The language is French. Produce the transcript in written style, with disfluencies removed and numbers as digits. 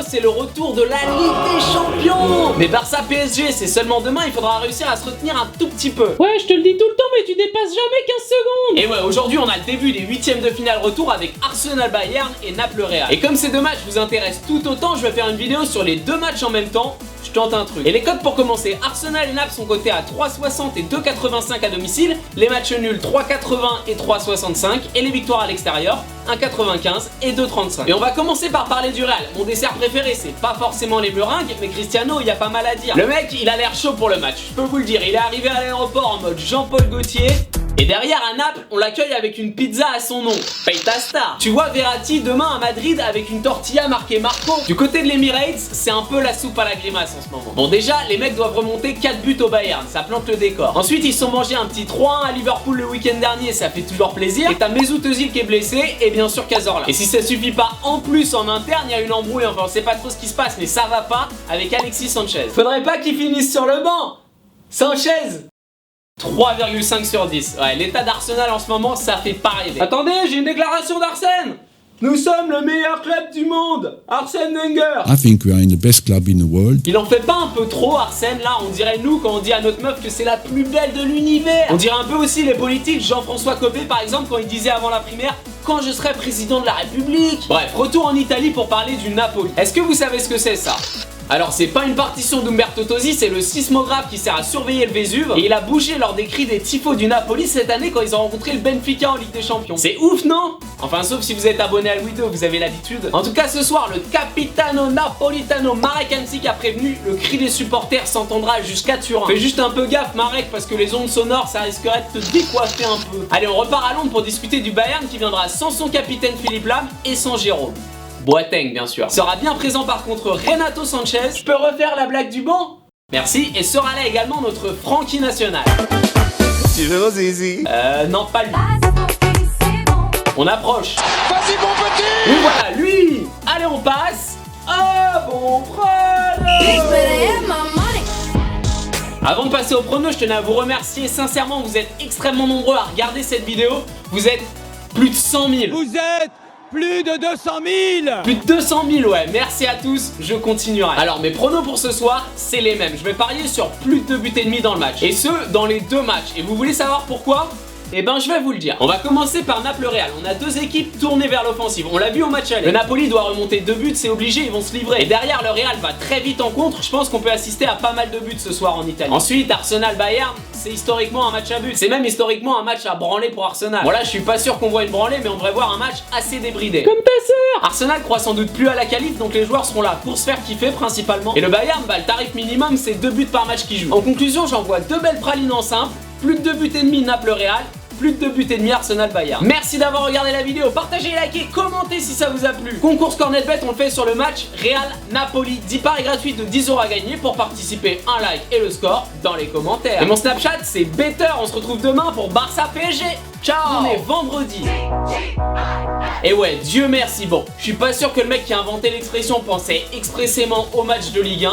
c'est le retour de la Ligue des Champions. Mais Barça PSG, c'est seulement demain, il faudra réussir à se retenir un tout petit peu. Ouais, je te le dis tout le temps, mais tu dépasses jamais 15 secondes. Et ouais, aujourd'hui on a le début des huitièmes de finale retour avec Arsenal Bayern et Naples Real. Et comme ces deux matchs vous intéressent tout autant, je vais faire une vidéo sur les deux matchs en même temps. Je tente un truc. Et les cotes pour commencer, Arsenal et Naples sont cotés à 3,60 et 2,85 à domicile, les matchs nuls 3,80 et 3,65 et les victoires à l'extérieur 1,95 et 2,35. Et on va commencer par parler du Real. Mon dessert préféré, c'est pas forcément les meringues, mais Cristiano, il y a pas mal à dire. Le mec, il a l'air chaud pour le match, je peux vous le dire. Il est arrivé à l'aéroport en mode Jean-Paul Gaultier. Et derrière à Naples, on l'accueille avec une pizza à son nom, paye ta star. Tu vois Verratti demain à Madrid avec une tortilla marquée Marco. Du côté de l'Emirates, c'est un peu la soupe à la grimace en ce moment. Bon déjà, les mecs doivent remonter 4 buts au Bayern, ça plante le décor. Ensuite, ils se sont mangés un petit 3-1 à Liverpool le week-end dernier, ça fait toujours plaisir. Et t'as Mesut Özil qui est blessé, et bien sûr Cazorla. Et si ça suffit pas, en plus en interne, il y a une embrouille, enfin on sait pas trop ce qui se passe, mais ça va pas avec Alexis Sanchez. Faudrait pas qu'il finisse sur le banc. Sanchez 3,5 sur 10. Ouais, l'état d'Arsenal en ce moment, ça fait pas rêver. Attendez, j'ai une déclaration d'Arsène. Nous sommes le meilleur club du monde, Arsène Wenger. I think we are in the best club in the world. Il en fait pas un peu trop, Arsène, là? On dirait nous quand on dit à notre meuf que c'est la plus belle de l'univers. On dirait un peu aussi les politiques, Jean-François Copé par exemple, quand il disait avant la primaire quand je serai président de la République. Bref, retour en Italie pour parler du Napoli. Est-ce que vous savez ce que c'est ça? Alors c'est pas une partition d'Umberto Tozzi, c'est le sismographe qui sert à surveiller le Vésuve. Et il a bougé lors des cris des tifos du Napoli cette année quand ils ont rencontré le Benfica en Ligue des Champions. C'est ouf, non? Enfin sauf si vous êtes abonné à Louis II, vous avez l'habitude. En tout cas ce soir, le Capitano Napolitano Marek Hamsik a prévenu, le cri des supporters s'entendra jusqu'à Turin. Fais juste un peu gaffe Marek, parce que les ondes sonores ça risquerait de te décoiffer un peu. Allez, on repart à Londres pour discuter du Bayern qui viendra sans son capitaine Philippe Lahm et sans Jérôme. Boateng bien sûr. Sera bien présent par contre Renato Sanchez. Je peux refaire la blague du banc? Merci. Et sera là également notre Frankie National. Tu veux Zizi? Non pas lui. On approche. Vas-y mon petit! Oui voilà, lui. Allez on passe. Oh bon prono. Avant de passer au prono, je tenais à vous remercier sincèrement. Vous êtes extrêmement nombreux à regarder cette vidéo. Vous êtes plus de 100 000. Vous êtes plus de 200 000. Plus de 200 000, ouais, merci à tous, je continuerai. Alors mes pronos pour ce soir, c'est les mêmes. Je vais parier sur plus de 2 buts et demi dans le match. Et ce, dans les deux matchs. Et vous voulez savoir pourquoi? Eh ben je vais vous le dire. On va commencer par Naples Real. On a deux équipes tournées vers l'offensive. On l'a vu au match aller. Le Napoli doit remonter 2 buts, c'est obligé, ils vont se livrer. Et derrière le Real va très vite en contre. Je pense qu'on peut assister à pas mal de buts ce soir en Italie. Ensuite, Arsenal Bayern, c'est historiquement un match à but. C'est même historiquement un match à branler pour Arsenal. Voilà, je suis pas sûr qu'on voit une branlée, mais on devrait voir un match assez débridé. Comme ta sœur. Arsenal croit sans doute plus à la qualif, donc les joueurs seront là pour se faire kiffer principalement. Et le Bayern, bah le tarif minimum c'est 2 buts par match qui joue. En conclusion, j'envoie 2 belles pralines en simple, plus de 2 buts et demi Naples Real, plus de 2 buts et demi Arsenal Bayern. Merci d'avoir regardé la vidéo, partagez, likez, commentez si ça vous a plu. Concours Cornetbet, on le fait sur le match Real Napoli. 10 paris gratuits de 10 € à gagner. Pour participer, un like et le score dans les commentaires. Et mon Snapchat c'est Better, on se retrouve demain pour Barça PSG. Ciao. On est vendredi. Et ouais, Dieu merci. Bon, je suis pas sûr que le mec qui a inventé l'expression pensait expressément au match de Ligue 1.